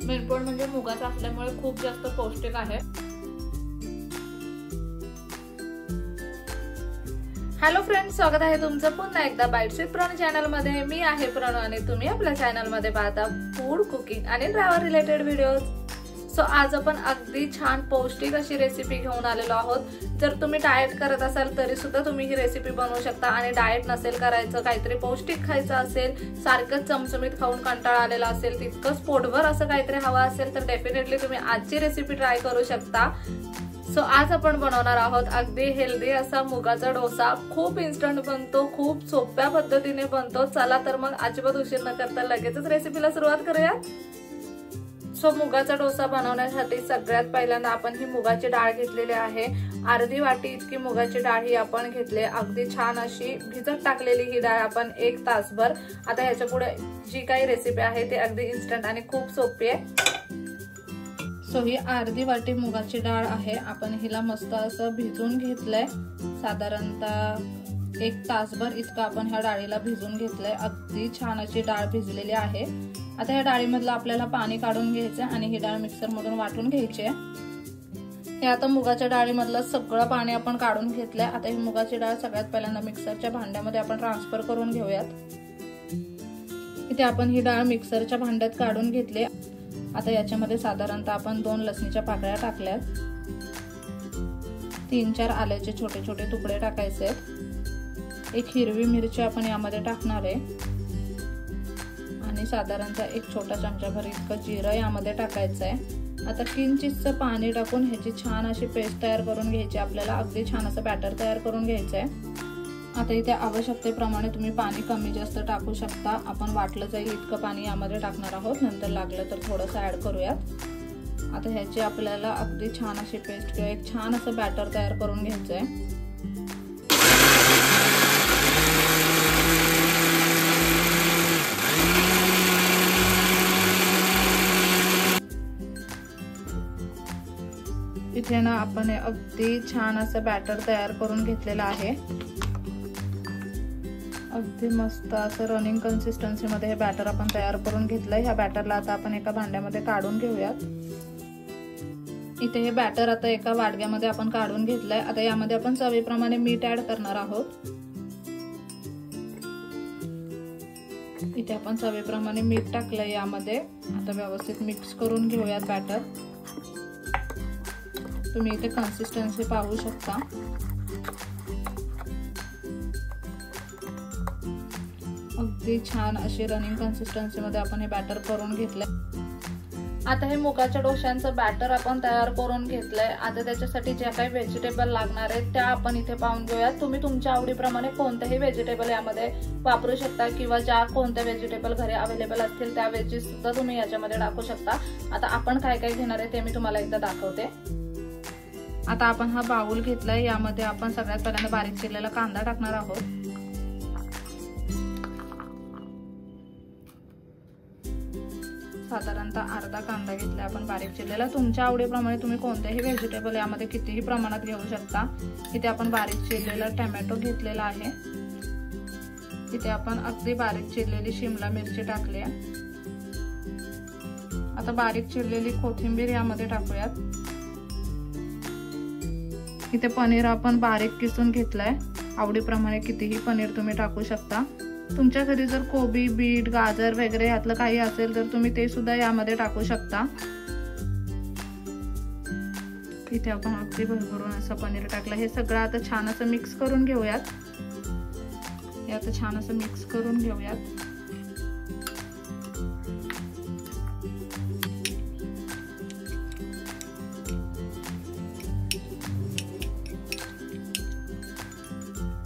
Main point म्हणजे मुगाचा असल्यामुळे खूप जास्त पौष्टिक आहे। हॅलो फ्रेंड्स, स्वागत आहे तुमचं पुन्हा एकदा बाईट्स विथ प्रणू चॅनल मध्ये। मी आहे प्रणू आणि तुम्ही आपल्या चॅनल मध्ये पाहता फूड, कुकिंग आणि ड्रायव्हर रिलेटेड व्हिडिओज। सो आज आपण अगदी छान पौष्टिक अशी रेसिपी घेऊन आलेलो आहोत। जर तुम्ही डाएट करत असाल तरी सुद्धा तुम्ही ही रेसिपी बनवू शकता आणि डाएट नसेल करायचं, काहीतरी पौष्टिक खायचं असेल, सारखंच चमचमीत खाऊन कंटाळा आलेला असेल, तितकंच पोटभर असं काहीतरी हवं असेल तर डेफिनेटली तुम्ही आजची रेसिपी ट्राय करू शकता। सो आज आपण बनवणार आहोत अगदी हेल्दी असा मुगाचा डोसा। खूप इन्स्टंट बनतो, खूप सोप्या पद्धतीने बनतो। चला तर मग अजिबात उशीर न करता लगेचच रेसिपीला सुरुवात करूया। सो मुगाचा डोसा बनवण्यासाठी सगळ्यात पहिल्यांदा आपण ही मुगाची डाळ घेतलेली आहे। अर्धी वाटी इतकी मुगाची डाळ ही आपण घेतली। अगदी छान अशी भिजत टाकलेली ही डाळ आपण 1 तासभर। आता ह्याच्या पुढे जी काही रेसिपी आहे ती अगदी इन्स्टंट आणि खूप सोपी आहे। सो ही अर्धी वाटी मुगाची डाळ आहे, आपण हिला मस्त असं भिजून घेतलंय। साधारणतः 1 तासभर इतकं आपण ह्या डाळीला भिजून घेतलंय। अगदी छान अशी डाळ भिजलेली आहे। आता ह्या डाळीमधलं आपल्याला पाणी काढून घ्यायचं आणि ही डाळ मिक्सर मधून वाटून घ्यायची आहे। हे आता मुगाच्या डाळीमधलं सगळं पाणी आपण काढून घेतलंय। आता ही मुगाची डाळ सगळ्यात पहिल्यांदा मिक्सरच्या भांड्यामध्ये आपण ट्रान्सफर करून घेऊयात। इथे आपण ही डाळ मिक्सरच्या भांड्यात काढून घेतली। आता याच्यामध्ये साधारणतः आपण 2 लसणीच्या पाकळ्या टाकल्यात, 3-4 आल्याचे छोटे छोटे तुकडे टाकायचे आहेत, 1 हिरवी मिरची आपण यामध्ये टाकणार आहे आणि साधारणतः 1 छोटा चमचाभर इतकं जिरं यामध्ये टाकायचं आहे। आता किंचितचं पाणी टाकून ह्याची छान अशी पेस्ट तयार करून घ्यायची। आपल्याला अगदी छान असं बॅटर तयार करून घ्यायचं आहे। आता इथे आवश्यकतेप्रमाणे तुम्ही पाणी कमी जास्त टाकू शकता। आपण वाटलं जाईल इतकं पाणी यामध्ये टाकणार आहोत, नंतर लागलं तर थोडंसं ऍड करूयात। आता ह्याची आपल्याला अगदी छान अशी पेस्ट किंवा एक छान असं बॅटर तयार करून घ्यायचं आहे। इथे ना आपण अगदी छान असं बॅटर तयार करून घेतलेलं आहे। अगदी मस्त असं रनिंग कन्सिस्टन्सी मध्ये हे बॅटर आपण तयार करून घेतलंय। ह्या बॅटरला आता आपण एका भांड्यामध्ये काढून घेऊयात। इथे हे बॅटर आता एका वाडग्यामध्ये आपण काढून घेतलंय। आता यामध्ये आपण चवीप्रमाणे मीठ ऍड करणार आहोत। इथे आपण चवीप्रमाणे मीठ टाकलंय यामध्ये। आता व्यवस्थित मिक्स करून घेऊयात बॅटर। तुम्ही इथे कन्सिस्टन्सी पाहू शकता। अगदी छान अशी रनिंग कन्सिस्टन्सी मध्ये आपण हे बॅटर करून घेतलंय। आता हे मुगाच्या डोश्यांचं बॅटर आपण तयार करून घेतलंय। आता त्याच्यासाठी ज्या काही व्हेजिटेबल लागणार आहेत त्या आपण इथे पाहून घेऊयात। तुम्ही तुमच्या आवडीप्रमाणे कोणतेही व्हेजिटेबल यामध्ये वापरू शकता किंवा ज्या कोणत्या व्हेजिटेबल घरी अवेलेबल असतील त्या व्हेजीस सुद्धा तुम्ही याच्यामध्ये टाकू शकता। आता आपण काय काय घेणार आहे ते मी तुम्हाला एकदा दाखवते। आता आपण हा बाउल घेतलाय, यामध्ये आपण सगळ्यात पहिल्यांदा बारीक चिरलेला कांदा टाकणार आहोत। साधारणतः अर्धा कांदा घेतला आपण बारीक चिरलेला। तुमच्या आवडीप्रमाणे तुम्ही कोणतेही व्हेजिटेबल यामध्ये कितीही प्रमाणात घेऊ शकता। इथे आपण बारीक चिरलेला टोमॅटो घेतलेला आहे। इथे आपण अगदी बारीक चिरलेली शिमला मिरची टाकली आहे। आता बारीक चिरलेली कोथिंबीर यामध्ये टाकूयात। इथे पनीर आपण बारीक किसून घेतलाय। आवडीप्रमाणे कितीही पनीर तुम्ही टाकू शकता। तुमच्या घरी जर कोबी, बीट, गाजर वगैरे यातलं काही असेल तर तुम्ही ते सुद्धा यामध्ये टाकू शकता। इथे आपण अगदी भरभरून असं पनीर टाकलं। हे सगळं आता छान असं मिक्स करून घेऊयात। हे आता छान असं मिक्स करून घेऊयात।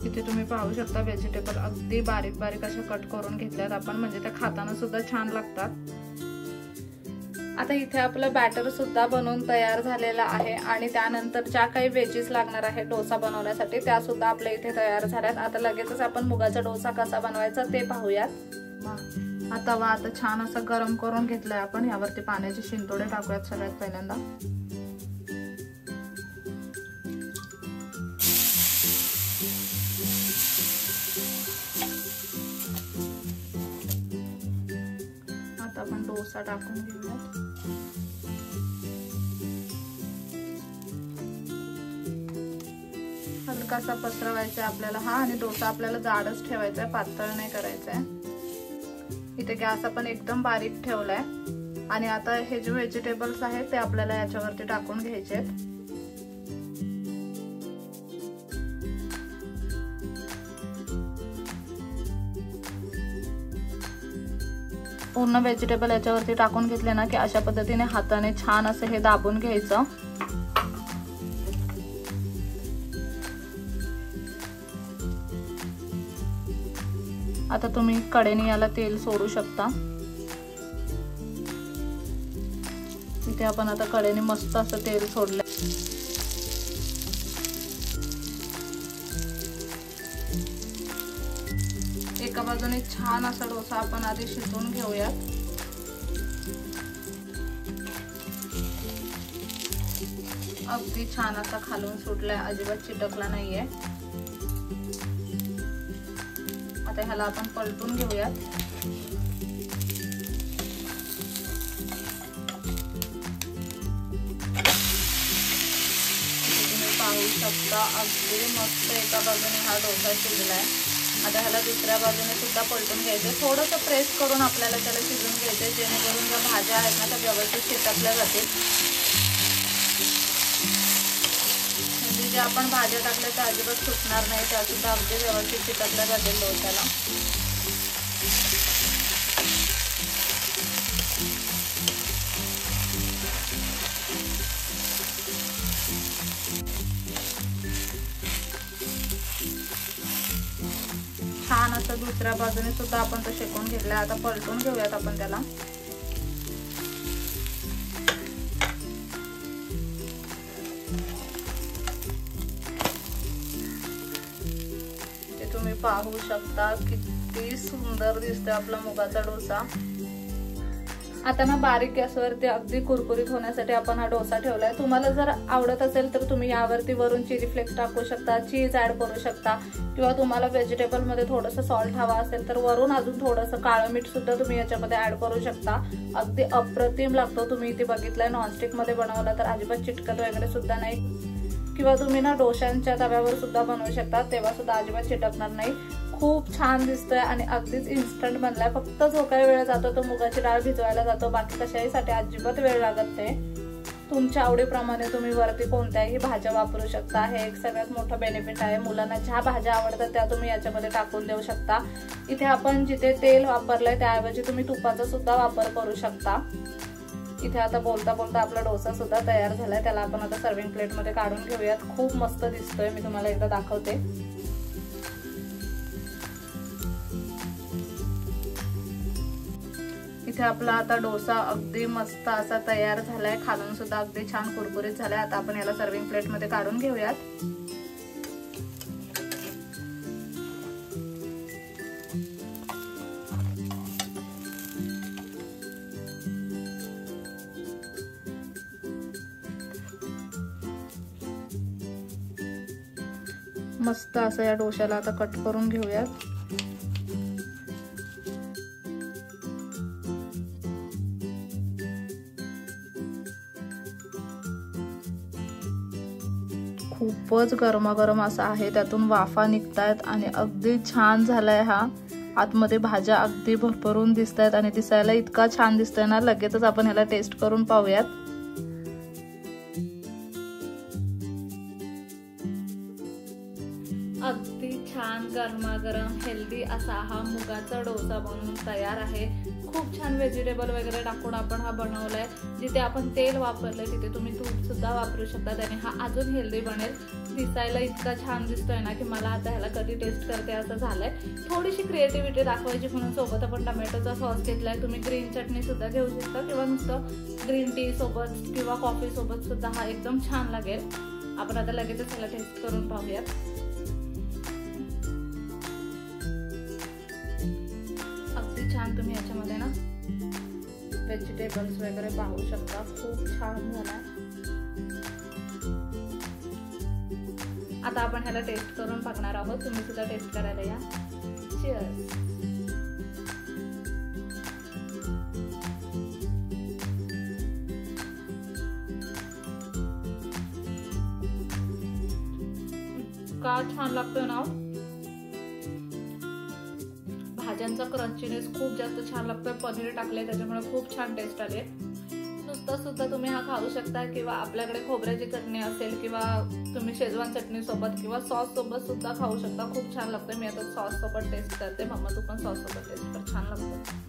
इथे तुम्ही पाहू शकता व्हेजिटेबल अगदी बारीक बारीक अशा कट करून घेतल्यात आपण, म्हणजे त्या खाताना सुद्धा छान लागतात। आता इथे आपलं बॅटर सुद्धा बनवून तयार झालेलं आहे आणि त्यानंतर ज्या काही वेजीस लागणार आहे डोसा बनवण्यासाठी त्या सुद्धा आपल्या इथे तयार झाल्यात। आता लगेचच आपण मुगाचा डोसा कसा बनवायचा ते पाहूयात। आता छान असं गरम करून घेतलंय आपण। यावरती पाण्याचे शिंतोडे टाकूयात सगळ्यात पहिल्यांदा। आपण डोसा टाकून घेऊया। हलकासा पसरवायचा आपल्याला हा, आणि डोसा आपल्याला जाडच ठेवायचा आहे, पातळ नाही करायचा आहे। इथे गॅस आपण एकदम बारीक ठेवलाय आणि आता हे जे व्हेजिटेबल्स आहेत ते आपल्याला याच्यावरती टाकून घ्यायचे आहेत। पूर्ण व्हेजिटेबल याच्यावरती टाकून घेतले ना की अशा पद्धतीने हाताने छान असं हे दाबून घ्यायचं। आता तुम्ही कडेने याला तेल सोडू शकता। इथे आपण आता कडेने मस्त असं तेल सोडलं। एका बाजूने छान असा डोसा आपण आधी शिजवून घेऊयात। अगदी छान असा खालून सुटलाय, अजिबात चिटकला नाहीये। आता ह्याला आपण पलटून घेऊयात। तुम्ही पाहू शकता अगदी मस्त एका बाजूने हा डोसा शिजलाय। आता ह्याला दुसऱ्या बाजूने सुद्धा पलटून घ्यायचे, थोडंसं प्रेस करून आपल्याला त्याला शिजून घ्यायचे, जेणेकरून ज्या भाज्या आहेत ना त्या व्यवस्थित चिटकल्या जातील। म्हणजे जे आपण भाज्या टाकल्या त्या अजिबात सुटणार नाही, त्या सुद्धा अगदी व्यवस्थित चिटकल्या जातील डोस्याला। छान असं दुसऱ्या बाजूने सुद्धा आपण तो शेकून घेतला। आता पलटून घेऊयात आपण त्याला। ते तुम्ही पाहू शकता किती सुंदर दिसतोय आपला मुगाचा डोसा। आता ना बारीक गॅसवरती अगदी कुरकुरीत होण्यासाठी आपण हा डोसा ठेवलाय। तुम्हाला जर आवडत असेल तर तुम्ही यावरती वरून चिली फ्लेक्स टाकू शकता, चीज ऍड करू शकता, किंवा तुम्हाला व्हेजिटेबल मध्ये थोडंसं सॉल्ट हवा असेल तर वरून अजून थोडंसं काळं मीठ सुद्धा तुम्ही याच्यामध्ये ऍड करू शकता। अगदी अप्रतिम लागतो। तुम्ही इथे बघितलंय नॉनस्टिक मध्ये बनवला तर अजिबात चिटकत वगैरे सुद्धा नाही, किंवा तुम्ही ना डोशांच्या तव्यावर सुद्धा बनवू शकता, तेव्हा सुद्धा अजिबात चिटकणार नाही। खूप छान दिसतोय आणि अगदीच इन्स्टंट बनलाय। फक्त जो काही वेळ जातो तो मुगाची डाळ भिजवायला जातो, बाकी कशाहीसाठी अजिबात वेळ लागत नाही। तुमच्या आवडीप्रमाणे तुम्ही वरती कोणत्याही भाज्या वापरू शकता। हे एक सगळ्यात मोठं बेनिफिट आहे। मुलांना ज्या भाज्या आवडतात त्या तुम्ही याच्यामध्ये टाकून देऊ शकता। इथे आपण जिथे तेल वापरलंय त्याऐवजी तुम्ही तुपाचा सुद्धा वापर करू शकता। इथे आता बोलता बोलता आपला डोसा सुद्धा तयार झालाय। त्याला आपण आता सर्विंग प्लेट मध्ये काढून घेऊयात। खूप मस्त दिसतोय, मी तुम्हाला एकदा दाखवते। इथे आपला आता डोसा अगदी मस्त असा तयार झालाय, खालून सुद्धा अगदी छान कुरकुरीत झालाय। आता आपण याला सर्विंग प्लेट मध्ये काढून घेऊयात। मस्त असं या डोशाला आता कट करून घेऊयात। खूपच गरमागरम असा आहे, त्यातून वाफा निघतायत आणि अगदी छान झालाय हा। आतमध्ये भाज्या अगदी भरभरून दिसतायत आणि दिसायला इतका छान दिसतोय ना। लगेचच आपण ह्याला टेस्ट करून पाहूयात। अगदी छान गरमागरम हेल्दी असा हा मुगाचा डोसा बनवून तयार आहे। खूप छान व्हेजिटेबल वगैरे टाकून आपण हा बनवलाय। जिथे आपण तेल वापरलंय तिथे तुम्ही तूप सुद्धा वापरू शकता, त्याने हा अजून हेल्दी बनेल। दिसायला इतका छान दिसतोय ना की मला आता ह्याला कधी टेस्ट करते असं झालंय। थोडीशी क्रिएटिव्हिटी दाखवायची म्हणून सोबत आपण टोमॅटोचा सॉस घेतलाय। तुम्ही ग्रीन चटणी सुद्धा घेऊ शकता, किंवा नुसतं ग्रीन टी सोबत किंवा कॉफी सोबत सुद्धा हा एकदम छान लागेल। आपण आता लगेचच ह्याला टेस्ट करून पाहूयात। अगदी छान तुम्ही याच्यामध्ये ना व्हेजिटेबल्स वगैरे पाहू शकता, खूप छान झाला। आता आपण ह्याला टेस्ट करून बघणार आहोत, तुम्ही सुद्धा टेस्ट करायला या। चीअर्स। इतका छान लागतोय ना, भाज्यांचा क्रंचीनेस खूप जास्त छान लागतोय. पनीर टाकले त्याच्यामुळे खूप छान टेस्ट आली. नुसतं सुद्धा तुम्ही हा खाऊ शकता किंवा आपल्याकडे खोबऱ्याची चटणी असेल किंवा तुम्ही शेजवान चटणी सोबत किंवा सॉस सोबत सुद्धा खाऊ शकता. खूप छान लागतं. मी आता सॉस सोबत टेस्ट करते. मम्मा तू पण सॉस सोबत टेस्ट कर, छान लागतं.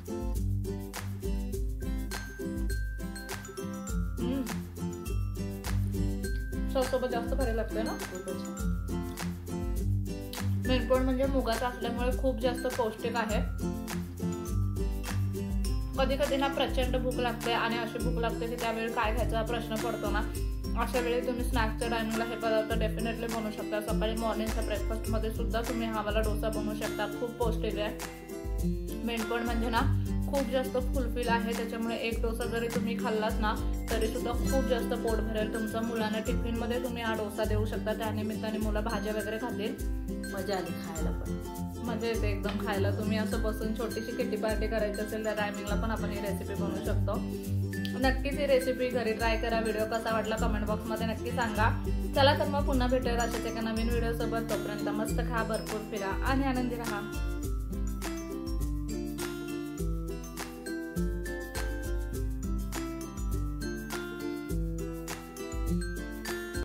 सॉस सोबत जास्त भारी लागतंय ना. मेन पॉइंट म्हणजे मुगाचा असल्यामुळे खूप जास्त पौष्टिक आहे. कधी कधी ना प्रचंड भूक लागते आणि अशी भूक लागते की त्यावेळी काय खायचा प्रश्न पडतो ना. अशा वेळी तुम्ही स्नॅक्सच्या टायमिंगला हे पदार्थ डेफिनेटली बनवू शकता. सकाळी मॉर्निंगच्या ब्रेकफास्ट मध्ये सुद्धा तुम्ही हा वाला डोसा बनवू शकता. खूप पौष्टिक आहे. मेन पॉइंट म्हणजे ना खूप जास्त फुलफिल आहे. त्याच्यामुळे एक डोसा जरी तुम्ही खाल्लात ना तरी सुद्धा खूप जास्त पोट भरेल तुमच्या. मुलांना टिफिन मध्ये तुम्ही हा डोसा देऊ शकता. त्यानिमित्ताने मुलं भाज्या वगैरे खातील. मजा आली खायला, पण मजा येते एकदम खायला. तुम्ही असं बसून छोटीशी किटी पार्टी करायची असेल त्या टायमिंगला पण आपण ही रेसिपी बनवू शकतो. नक्कीच ही रेसिपी घरी ट्राय करा. व्हिडिओ कसा वाटला कमेंट बॉक्स मध्ये नक्की सांगा. चला तर मग पुन्हा भेटूया अशाच एका नवीन व्हिडिओ सोबत. तोपर्यंत मस्त खा, भरपूर फिरा आणि आनंदी राहा.